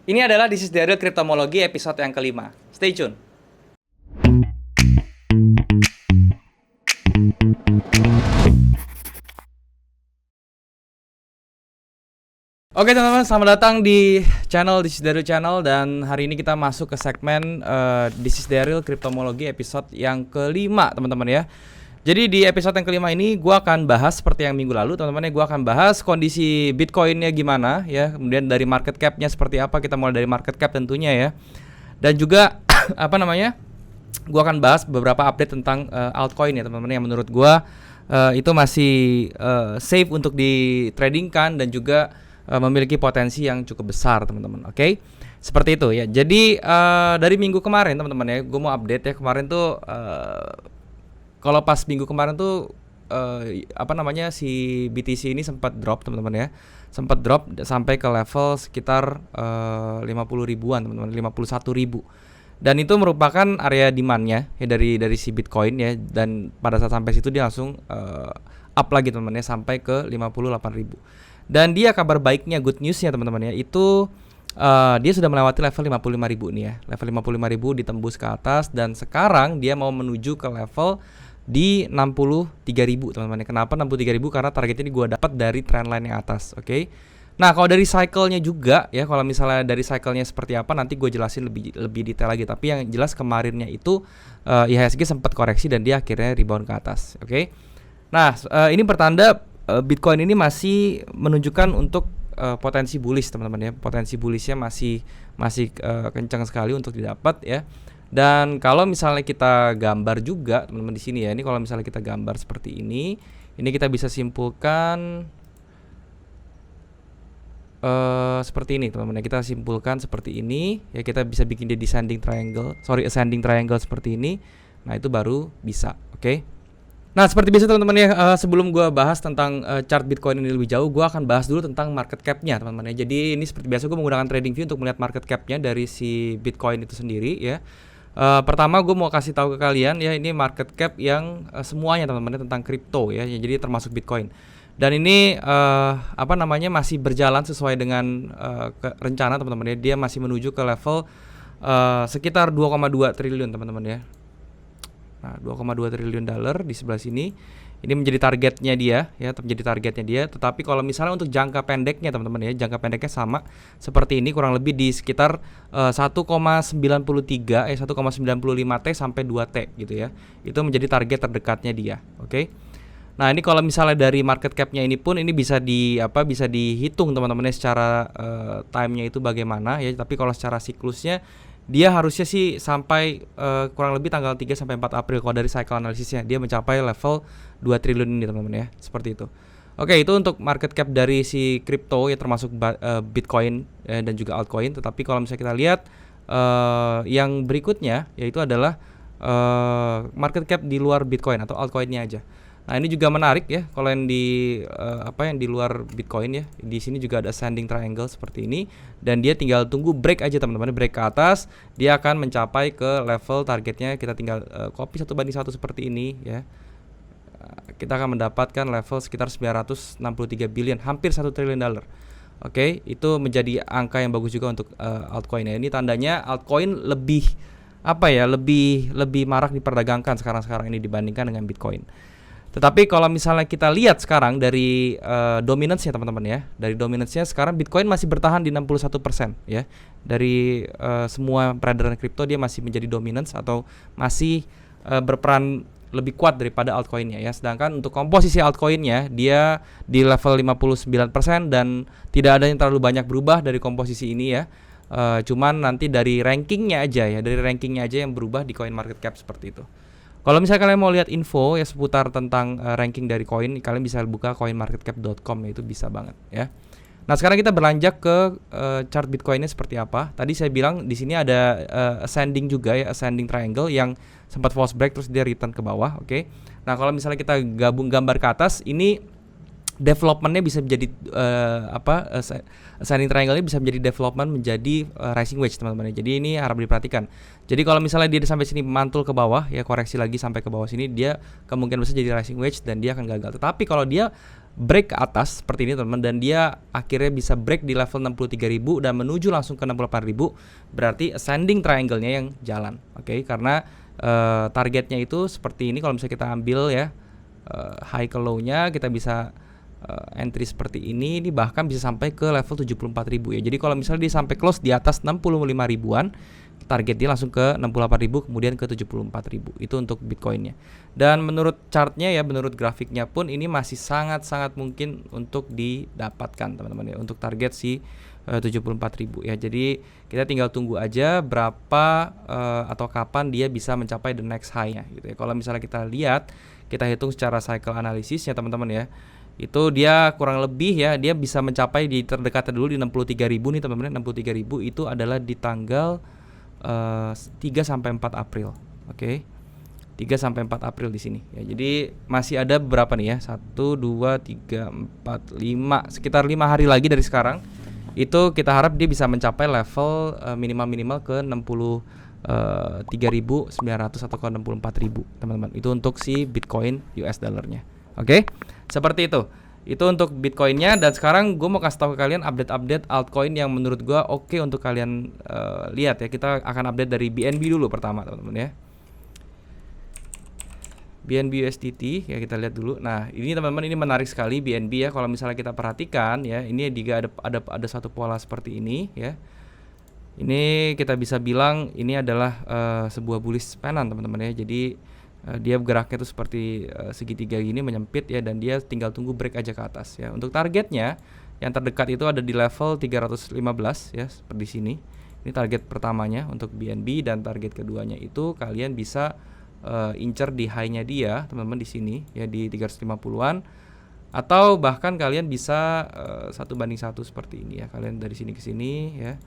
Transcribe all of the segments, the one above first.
Ini adalah This is the Real Cryptomology episode yang kelima. Stay tune. Oke teman-teman, selamat datang di channel This is the Real Channel. Dan hari ini kita masuk ke segmen This is the Real Cryptomology episode yang kelima teman-teman ya. Jadi di episode yang kelima ini gue akan bahas seperti yang minggu lalu teman-teman ya. Gue akan bahas kondisi Bitcoinnya gimana ya. Kemudian dari market capnya seperti apa. Kita mulai dari market cap tentunya ya. Dan juga gue akan bahas beberapa update tentang altcoin ya teman-teman, yang menurut gue itu masih safe untuk ditradingkan dan juga memiliki potensi yang cukup besar teman-teman. Oke? Seperti itu ya. Jadi dari minggu kemarin teman-teman ya, gue mau update ya. Kemarin tuh kalau pas minggu kemarin tuh si BTC ini sempat drop teman-teman ya. Sempat drop sampai ke level sekitar 50 ribuan teman-teman, 51 ribu. Dan itu merupakan area demand-nya ya dari si Bitcoin ya. Dan pada saat sampai situ dia langsung up lagi teman-teman ya, sampai ke 58 ribu. Dan dia kabar baiknya, good news-nya teman-teman ya, itu dia sudah melewati level 55 ribu nih ya. Level 55 ribu ditembus ke atas. Dan sekarang dia mau menuju ke level di 63 ribu teman-teman. Kenapa 63 ribu? Karena targetnya ini gue dapat dari trendline yang atas. Oke. Nah kalau dari cycle-nya juga ya, kalau misalnya dari cycle-nya seperti apa nanti gue jelasin lebih detail lagi. Tapi yang jelas kemarinnya itu IHSG sempat koreksi dan dia akhirnya rebound ke atas. Oke. Nah ini pertanda Bitcoin ini masih menunjukkan untuk potensi bullish teman-teman ya. Potensi bullishnya masih kencang sekali untuk didapat ya. Dan kalau misalnya kita gambar juga teman-teman di sini ya, ini kalau misalnya kita gambar seperti ini kita bisa simpulkan seperti ini teman-teman ya. Kita simpulkan seperti ini ya, kita bisa bikin dia ascending triangle seperti ini. Nah itu baru bisa. Oke. Nah seperti biasa teman-teman ya, sebelum gue bahas tentang chart Bitcoin ini lebih jauh, gue akan bahas dulu tentang market cap-nya teman-teman ya. Jadi ini seperti biasa gue menggunakan TradingView untuk melihat market cap-nya dari si Bitcoin itu sendiri ya. Pertama gue mau kasih tahu ke kalian ya, ini market cap yang semuanya teman-teman tentang kripto ya, jadi termasuk Bitcoin. Dan ini masih berjalan sesuai dengan rencana teman-teman ya. Dia masih menuju ke level sekitar 2,2 triliun teman-teman ya. Nah, 2,2 triliun dolar di sebelah sini. Ini menjadi targetnya dia ya, Tetapi kalau misalnya untuk jangka pendeknya teman-teman ya, jangka pendeknya sama seperti ini, kurang lebih di sekitar 1,95 T sampai 2T gitu ya. Itu menjadi target terdekatnya dia. Oke. Nah, ini kalau misalnya dari market cap-nya ini pun ini bisa dihitung teman-teman ya, secara time-nya itu bagaimana ya. Tapi kalau secara siklusnya dia harusnya sih sampai kurang lebih tanggal 3 sampai 4 April kalau dari cycle analisisnya dia mencapai level 2 triliun ini teman-teman ya, seperti itu. Oke, itu untuk market cap dari si kripto ya, termasuk Bitcoin dan juga altcoin. Tetapi kalau misalnya kita lihat yang berikutnya yaitu adalah market cap di luar Bitcoin atau altcoinnya aja. Nah ini juga menarik ya, kalau yang di luar Bitcoin ya, di sini juga ada ascending triangle seperti ini, dan dia tinggal tunggu break aja teman-teman, break ke atas, dia akan mencapai ke level targetnya. Kita tinggal copy 1:1 seperti ini ya. Kita akan mendapatkan level sekitar 963 billion, hampir 1 triliun dolar. Oke, itu menjadi angka yang bagus juga untuk altcoin ya. Ini tandanya altcoin lebih marak diperdagangkan sekarang ini dibandingkan dengan Bitcoin. Tetapi kalau misalnya kita lihat sekarang dari dominance-nya teman-teman ya, dari dominance-nya sekarang Bitcoin masih bertahan di 61% ya. Dari semua peredaran kripto dia masih menjadi dominance atau masih berperan lebih kuat daripada altcoin-nya ya. Sedangkan untuk komposisi altcoin-nya dia di level 59% dan tidak ada yang terlalu banyak berubah dari komposisi ini ya. Cuman nanti dari rankingnya aja yang berubah di coin market cap seperti itu. Kalau misalnya kalian mau lihat info ya seputar tentang ranking dari koin, kalian bisa buka coinmarketcap.com ya, itu bisa banget ya. Nah, sekarang kita beranjak ke chart Bitcoinnya seperti apa. Tadi saya bilang di sini ada ascending juga ya, ascending triangle yang sempat false break terus dia return ke bawah, oke. Nah, kalau misalnya kita gabung gambar ke atas, ini developmentnya bisa menjadi ascending triangle ini bisa menjadi development menjadi rising wedge teman-teman. Jadi ini harap diperhatikan. Jadi kalau misalnya dia sampai sini mantul ke bawah ya, koreksi lagi sampai ke bawah sini, dia kemungkinan besar jadi rising wedge dan dia akan gagal. Tetapi kalau dia break ke atas seperti ini teman-teman, dan dia akhirnya bisa break di level 63.000 dan menuju langsung ke 68.000, berarti ascending triangle-nya yang jalan. Oke, karena targetnya itu seperti ini. Kalau misalnya kita ambil ya high ke low-nya, kita bisa entry seperti ini bahkan bisa sampai ke level 74.000 ya. Jadi kalau misalnya dia sampai close di atas 65 ribuan, target dia langsung ke 68.000 kemudian ke 74.000. Itu untuk Bitcoinnya. Dan menurut chartnya ya, menurut grafiknya pun ini masih sangat-sangat mungkin untuk didapatkan teman-teman ya, untuk target si 74.000 ya. Jadi kita tinggal tunggu aja berapa atau kapan dia bisa mencapai the next high-nya gitu ya. Kalau misalnya kita lihat, kita hitung secara cycle analisisnya teman-teman ya, itu dia kurang lebih ya, dia bisa mencapai di terdekatnya dulu di 63.000 nih teman-teman. 63.000 itu adalah di tanggal 3 sampai 4 April. Oke. 3 sampai 4 April di sini ya. Jadi masih ada berapa nih ya? 1 2 3 4 5, sekitar 5 hari lagi dari sekarang. Itu kita harap dia bisa mencapai level minimal ke 63.900 atau ke 64.000 teman-teman. Itu untuk si Bitcoin US dollarnya. Oke, seperti itu. Itu untuk Bitcoinnya. Dan sekarang gue mau kasih tahu ke kalian update altcoin yang menurut gue oke untuk kalian lihat ya. Kita akan update dari BNB dulu pertama teman-teman ya. BNB USDT ya, kita lihat dulu. Nah ini teman-teman, ini menarik sekali BNB ya. Kalau misalnya kita perhatikan ya, ini juga ada satu pola seperti ini ya. Ini kita bisa bilang ini adalah sebuah bullish pennant teman-teman ya. Jadi dia geraknya itu seperti segitiga gini menyempit ya, dan dia tinggal tunggu break aja ke atas ya. Untuk targetnya yang terdekat itu ada di level 315 ya, seperti sini. Ini target pertamanya untuk BNB, dan target keduanya itu kalian bisa incer di high-nya dia teman-teman di sini ya, di 350-an, atau bahkan kalian bisa 1:1 seperti ini ya. Kalian dari sini ke sini ya.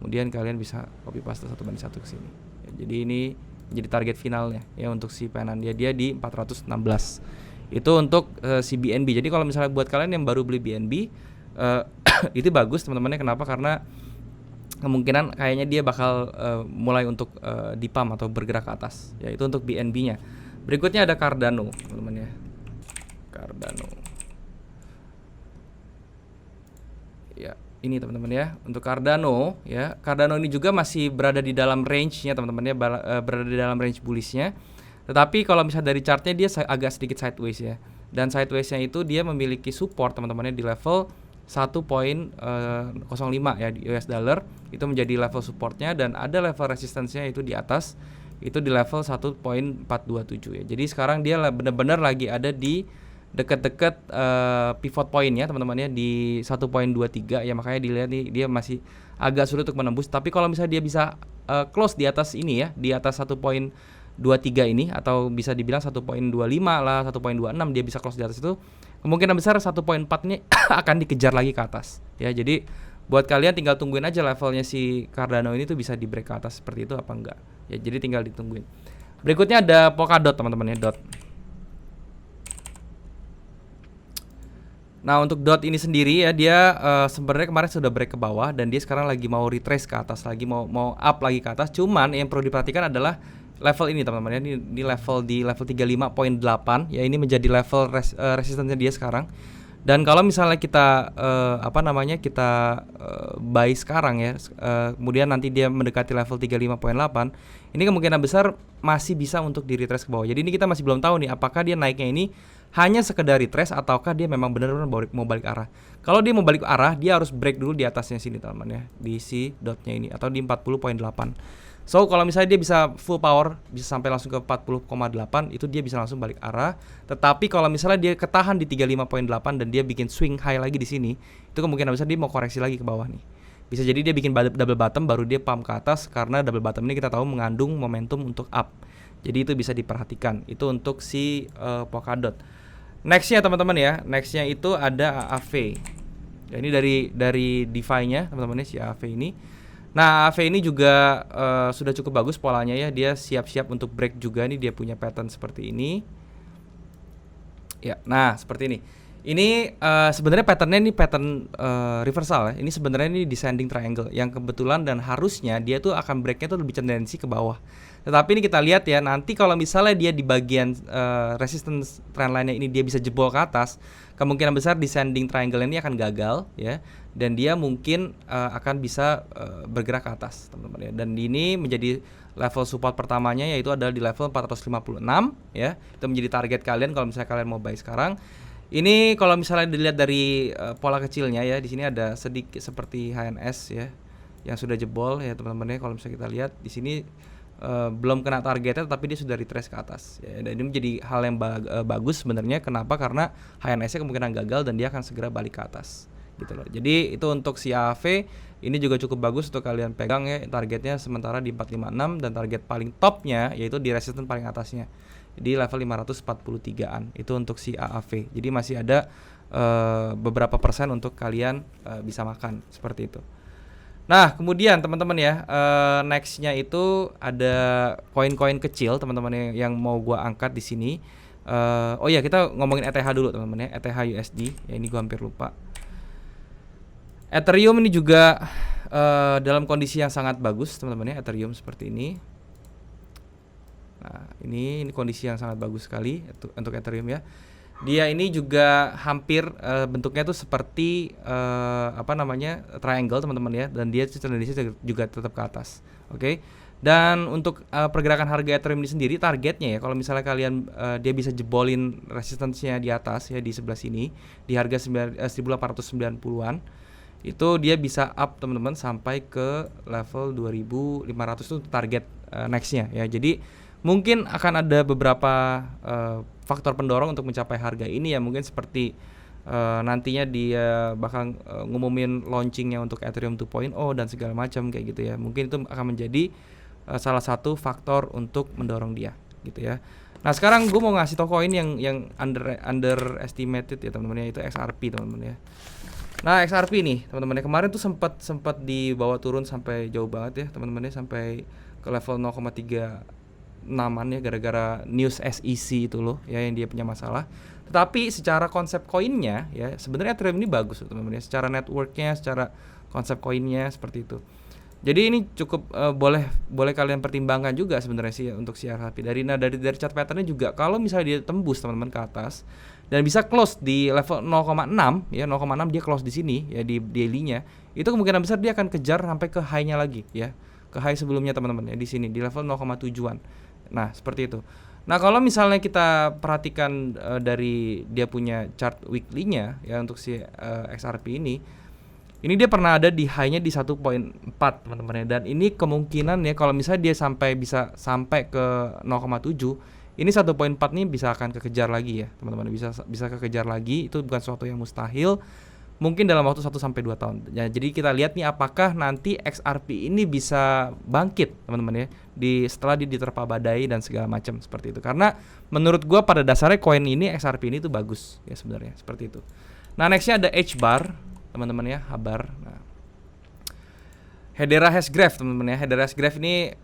Kemudian kalian bisa copy paste 1:1 ke sini. Ya, jadi ini jadi target finalnya ya untuk si pennant dia di 416. Itu untuk si BNB. Jadi kalau misalnya buat kalian yang baru beli BNB itu bagus teman-temannya. Kenapa? Karena kemungkinan kayaknya dia bakal mulai untuk dipump atau bergerak ke atas. Ya, itu untuk BNB-nya. Berikutnya ada Cardano, teman-teman ya. Cardano. Ya, ini teman-teman ya, untuk Cardano ya. Cardano ini juga masih berada di dalam range-nya teman-teman ya, berada di dalam range bullish-nya. Tetapi kalau misalnya dari chart-nya dia agak sedikit sideways ya. Dan sideways-nya itu dia memiliki support teman-temannya di level 1.05 ya di US dollar. Itu menjadi level supportnya, dan ada level resistance-nya itu di atas, itu di level 1.427 ya. Jadi sekarang dia benar-benar lagi ada di dekat-dekat pivot point ya teman-teman ya, di 1.23 ya. Makanya dilihat nih dia masih agak sulit untuk menembus. Tapi kalau misalnya dia bisa close di atas ini ya, di atas 1.23 ini, atau bisa dibilang 1.25 lah, 1.26, dia bisa close di atas itu, kemungkinan besar 1.4 ini akan dikejar lagi ke atas ya. Jadi buat kalian tinggal tungguin aja levelnya si Cardano ini tuh bisa di break ke atas seperti itu apa enggak ya. Jadi tinggal ditungguin. Berikutnya ada Polkadot teman-teman ya, DOT. Nah untuk DOT ini sendiri ya, dia sebenarnya kemarin sudah break ke bawah, dan dia sekarang lagi mau retrace ke atas lagi, mau up lagi ke atas. Cuman yang perlu diperhatikan adalah level ini teman-teman ya, ini level di level 35.8 ya. Ini menjadi level resistennya dia sekarang. Dan kalau misalnya kita kita buy sekarang ya, kemudian nanti dia mendekati level 35.8, ini kemungkinan besar masih bisa untuk di retrace ke bawah. Jadi ini kita masih belum tahu nih apakah dia naiknya ini hanya sekedar retrace ataukah dia memang benar-benar mau balik arah. Kalau dia mau balik arah, dia harus break dulu di atasnya sini teman-teman ya, di si dotnya ini, atau di 40.8. So kalau misalnya dia bisa full power, bisa sampai langsung ke 40.8, itu dia bisa langsung balik arah. Tetapi kalau misalnya dia ketahan di 35.8 dan dia bikin swing high lagi di sini, itu kemungkinan besar dia mau koreksi lagi ke bawah nih. Bisa jadi dia bikin double bottom baru dia pump ke atas, karena double bottom ini kita tahu mengandung momentum untuk up. Jadi itu bisa diperhatikan. Itu untuk si Polkadot. Nextnya teman-teman ya, nextnya itu ada AAV. Ya, ini dari DeFi-nya teman-teman ya, si AAV ini. Nah AAV ini juga sudah cukup bagus polanya ya. Dia siap-siap untuk break juga nih, dia punya pattern seperti ini. Ya, nah seperti ini. Ini sebenarnya patternnya ini pattern reversal ya. Ini sebenarnya ini descending triangle yang kebetulan dan harusnya dia tuh akan breaknya tuh lebih tendensi ke bawah. Tetapi ini kita lihat ya, nanti kalau misalnya dia di bagian resistance trendline-nya ini dia bisa jebol ke atas, kemungkinan besar descending triangle ini akan gagal ya, dan dia mungkin akan bisa bergerak ke atas, teman-teman ya. Dan ini menjadi level support pertamanya, yaitu adalah di level 456 ya. Itu menjadi target kalian kalau misalnya kalian mau buy sekarang. Ini kalau misalnya dilihat dari pola kecilnya ya, di sini ada sedikit seperti HNS ya yang sudah jebol ya teman-teman ya. Kalau misalnya kita lihat di sini belum kena targetnya, tapi dia sudah retrace ke atas ya, dan ini menjadi hal yang bagus sebenarnya. Kenapa? Karena HNS-nya kemungkinan gagal dan dia akan segera balik ke atas gitu loh. Jadi itu untuk si AAV ini juga cukup bagus untuk kalian pegang ya. Targetnya sementara di 456 dan target paling topnya yaitu di resistance paling atasnya di level 543-an. Itu untuk si AAV. Jadi masih ada beberapa persen untuk kalian bisa makan seperti itu. Nah, kemudian teman-teman ya, nextnya itu ada koin-koin kecil teman-teman yang mau gua angkat di sini. Oh ya, kita ngomongin ETH dulu teman-teman ya, ETH USD. Ya ini gua hampir lupa. Ethereum ini juga dalam kondisi yang sangat bagus teman-teman ya, Ethereum seperti ini. Nah, ini kondisi yang sangat bagus sekali untuk Ethereum ya. Dia ini juga hampir bentuknya tuh seperti triangle teman-teman ya, dan dia tendensi juga tetap ke atas. Oke. Dan untuk pergerakan harga Ethereum ini sendiri, targetnya ya kalau misalnya kalian dia bisa jebolin resistance-nya di atas ya, di sebelah sini di harga 1890-an, itu dia bisa up teman-teman sampai ke level 2500 itu target next-nya ya. Jadi mungkin akan ada beberapa faktor pendorong untuk mencapai harga ini ya, mungkin seperti nantinya dia bakal ngumumin launchingnya untuk Ethereum 2.0 dan segala macam kayak gitu ya. Mungkin itu akan menjadi salah satu faktor untuk mendorong dia gitu ya. Nah sekarang gue mau ngasih tau koin yang underestimated ya teman-teman ya, itu XRP teman-teman ya. Nah XRP nih teman-teman ya, kemarin tuh sempat dibawa turun sampai jauh banget ya teman-teman ya, sampai ke level 0,36an ya, gara-gara news SEC itu loh ya yang dia punya masalah. Tetapi secara konsep koinnya ya sebenarnya Ethereum ini bagus teman-teman ya, secara networknya, secara konsep koinnya seperti itu. Jadi ini cukup boleh kalian pertimbangkan juga sebenarnya sih ya, untuk si XRP. Dari chart patternnya juga, kalau misalnya dia tembus teman-teman ke atas dan bisa close di level 0,6 ya, 0,6 dia close di sini ya di daily-nya, itu kemungkinan besar dia akan kejar sampai ke high-nya lagi ya, ke high sebelumnya teman-teman ya, di sini di level 0,7-an. Nah, seperti itu. Nah, kalau misalnya kita perhatikan dari dia punya chart weekly-nya ya untuk si XRP ini dia pernah ada di high-nya di 1.4 teman-teman ya, dan ini kemungkinan ya kalau misalnya dia bisa sampai ke 0,7, ini 1.4 nih bisa akan kekejar lagi ya teman-teman, bisa kekejar lagi. Itu bukan sesuatu yang mustahil, mungkin dalam waktu 1-2 tahun ya. Jadi kita lihat nih apakah nanti XRP ini bisa bangkit teman-teman ya, setelah diterpa badai dan segala macam seperti itu. Karena menurut gua pada dasarnya koin ini, XRP ini tuh bagus ya sebenarnya seperti itu. Nah nextnya ada HBAR teman-teman ya, HBAR. Nah, Hedera Hashgraph teman-teman ya. Hedera Hashgraph ini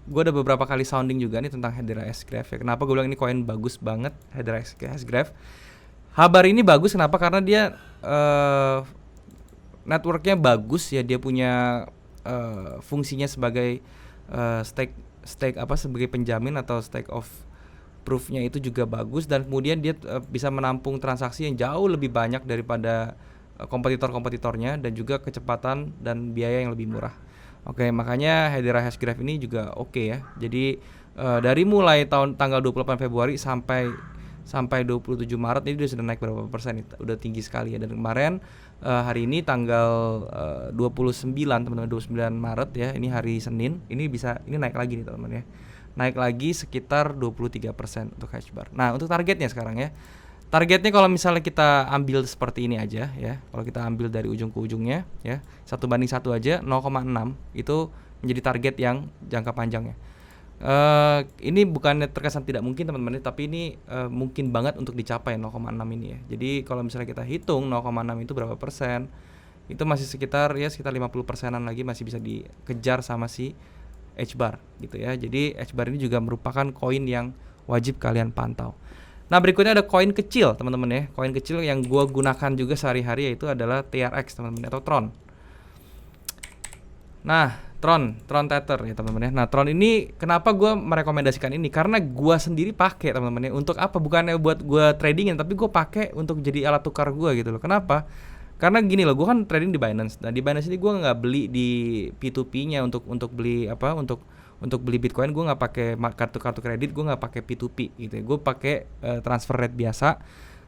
gue ada beberapa kali sounding juga nih tentang Hedera Hashgraph ya. Kenapa gue bilang ini koin bagus banget, Hedera Hashgraph. HBAR ini bagus kenapa? Karena dia networknya bagus ya, dia punya fungsinya sebagai sebagai penjamin atau stake of proof-nya itu juga bagus, dan kemudian dia bisa menampung transaksi yang jauh lebih banyak daripada kompetitor-kompetitornya, dan juga kecepatan dan biaya yang lebih murah. Oke, makanya Hedera Hashgraph ini juga oke ya. Jadi dari mulai tanggal 28 Februari sampai 27 Maret ini dia sudah naik berapa persen, udah tinggi sekali ya. Dan kemarin hari ini tanggal 29 teman-teman, 29 Maret ya, ini hari Senin, ini naik lagi nih teman-teman ya. Naik lagi sekitar 23% untuk HBAR. Nah, untuk targetnya sekarang ya. Targetnya kalau misalnya kita ambil seperti ini aja ya, kalau kita ambil dari ujung ke ujungnya ya, 1:1 aja, 0,6 itu menjadi target yang jangka panjangnya. Ini bukan terkesan tidak mungkin teman-teman, tapi ini mungkin banget untuk dicapai 0,6 ini ya. Jadi kalau misalnya kita hitung 0,6 itu berapa persen, itu masih sekitar 50%-an lagi masih bisa dikejar sama si HBAR gitu ya. Jadi HBAR ini juga merupakan koin yang wajib kalian pantau. Nah, berikutnya ada koin kecil, teman-teman ya. Koin kecil yang gua gunakan juga sehari-hari yaitu adalah TRX, teman-teman, atau Tron. Nah, Tron Tether ya, teman-teman ya. Nah, Tron ini kenapa gua merekomendasikan ini? Karena gua sendiri pakai, teman-teman ya. Untuk apa? Bukannya buat gua tradingin, tapi gua pakai untuk jadi alat tukar gua gitu loh. Kenapa? Karena gini loh, gua kan trading di Binance. Nah, di Binance ini gua nggak beli di P2P-nya untuk beli apa? Untuk beli Bitcoin gue nggak pakai kartu kredit, gue nggak pakai P2P gitu ya. Gue pakai transfer rate biasa,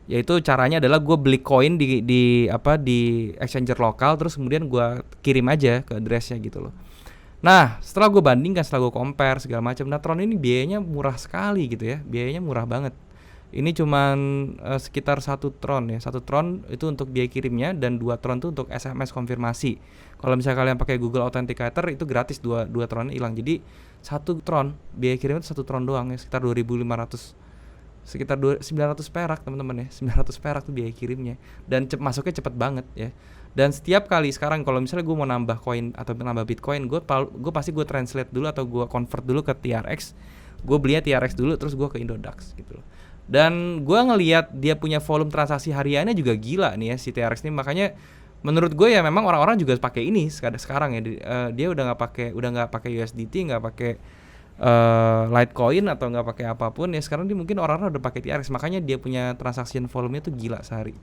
yaitu caranya adalah gue beli koin di exchanger lokal, terus kemudian gue kirim aja ke addressnya gitu loh. Nah, setelah gue bandingkan, setelah gue compare segala macam, nah Tron ini biayanya murah sekali gitu ya, biayanya murah banget. Ini cuman sekitar 1 Tron ya, 1 Tron itu untuk biaya kirimnya, dan 2 Tron itu untuk SMS konfirmasi. Kalau misalnya kalian pakai Google Authenticator itu gratis, dua Tron hilang. Jadi 1 Tron biaya kirimnya itu 1 Tron doang ya, sekitar 2.500, sekitar 900 perak teman-teman ya, 900 perak tuh biaya kirimnya, dan masuknya cepet banget ya. Dan setiap kali sekarang kalau misalnya gue mau nambah koin atau nambah Bitcoin, gue pasti gue translate dulu atau gue convert dulu ke TRX. Gue belinya TRX dulu, terus gue ke Indodax gitu loh. Dan gue ngelihat dia punya volume transaksi hariannya juga gila nih ya si TRX ini. Makanya menurut gue ya memang orang-orang juga pakai ini sekarang ya. Dia udah nggak pakai USDT, nggak pakai Litecoin atau nggak pakai apapun ya. Sekarang dia mungkin orang-orang udah pakai TRX, makanya dia punya transaction volume itu gila sehari.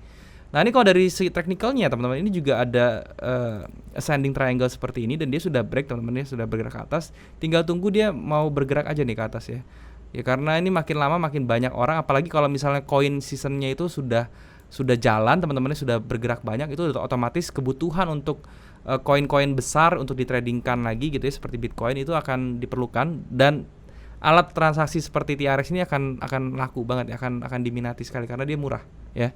Nah, ini kalau dari segi teknikalnya teman-teman, ini juga ada ascending triangle seperti ini, dan dia sudah break teman-teman, dia sudah bergerak ke atas. Tinggal tunggu dia mau bergerak aja nih ke atas ya. Ya karena ini makin lama makin banyak orang, apalagi kalau misalnya koin seasonnya itu sudah jalan, teman-temannya sudah bergerak banyak, itu otomatis kebutuhan untuk koin-koin besar untuk ditradingkan lagi gitu ya, seperti Bitcoin itu akan diperlukan, dan alat transaksi seperti TRX ini akan laku banget ya, akan diminati sekali karena dia murah ya.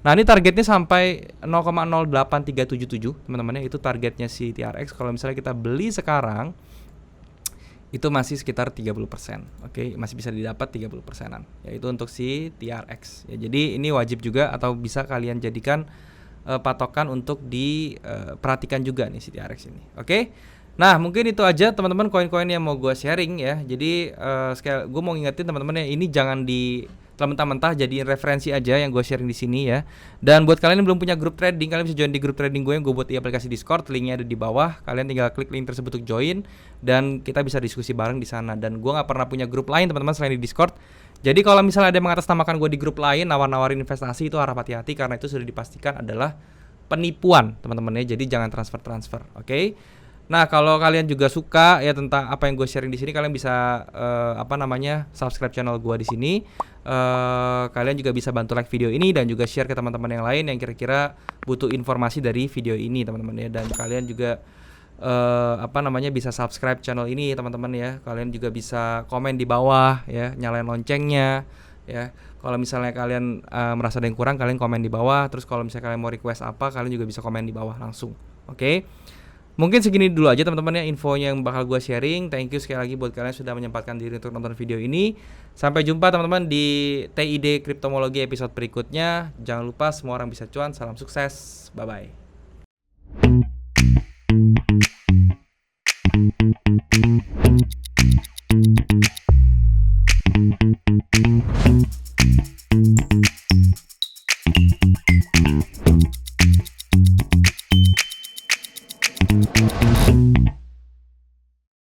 Nah, ini targetnya sampai 0,08377 teman-teman ya, itu targetnya si TRX. Kalau misalnya kita beli sekarang itu masih sekitar 30%. Oke, masih bisa didapat 30%-an. Yaitu untuk si TRX. Ya, jadi ini wajib juga atau bisa kalian jadikan patokan untuk diperhatikan juga nih si TRX ini. Oke. Nah, mungkin itu aja teman-teman koin-koin yang mau gue sharing ya. Jadi sekali gue mau ngingetin teman-teman ya, ini jangan mentah-mentah jadiin referensi aja yang gue sharing di sini ya. Dan buat kalian yang belum punya grup trading, kalian bisa join di grup trading gue yang gue buat di aplikasi Discord. Linknya ada di bawah. Kalian tinggal klik link tersebut untuk join, dan kita bisa diskusi bareng di sana. Dan gue nggak pernah punya grup lain teman-teman selain di Discord. Jadi kalau misalnya ada yang mengatasnamakan gue di grup lain, nawar-nawarin investasi, itu harap hati-hati karena itu sudah dipastikan adalah penipuan teman-teman ya. Jadi jangan transfer. Oke? Nah, kalau kalian juga suka ya tentang apa yang gue sharing di sini, kalian bisa subscribe channel gue di sini. Kalian juga bisa bantu like video ini dan juga share ke teman-teman yang lain yang kira-kira butuh informasi dari video ini teman-teman ya. Dan kalian juga bisa subscribe channel ini teman-teman ya. Kalian juga bisa komen di bawah ya, nyalain loncengnya ya. Kalau misalnya kalian merasa ada yang kurang, kalian komen di bawah. Terus kalau misalnya kalian mau request apa, kalian juga bisa komen di bawah langsung. Oke? Mungkin segini dulu aja teman-teman ya infonya yang bakal gue sharing. Thank you sekali lagi buat kalian sudah menyempatkan diri untuk nonton video ini. Sampai jumpa teman-teman di TID Kriptomologi episode berikutnya. Jangan lupa semua orang bisa cuan. Salam sukses. Bye-bye.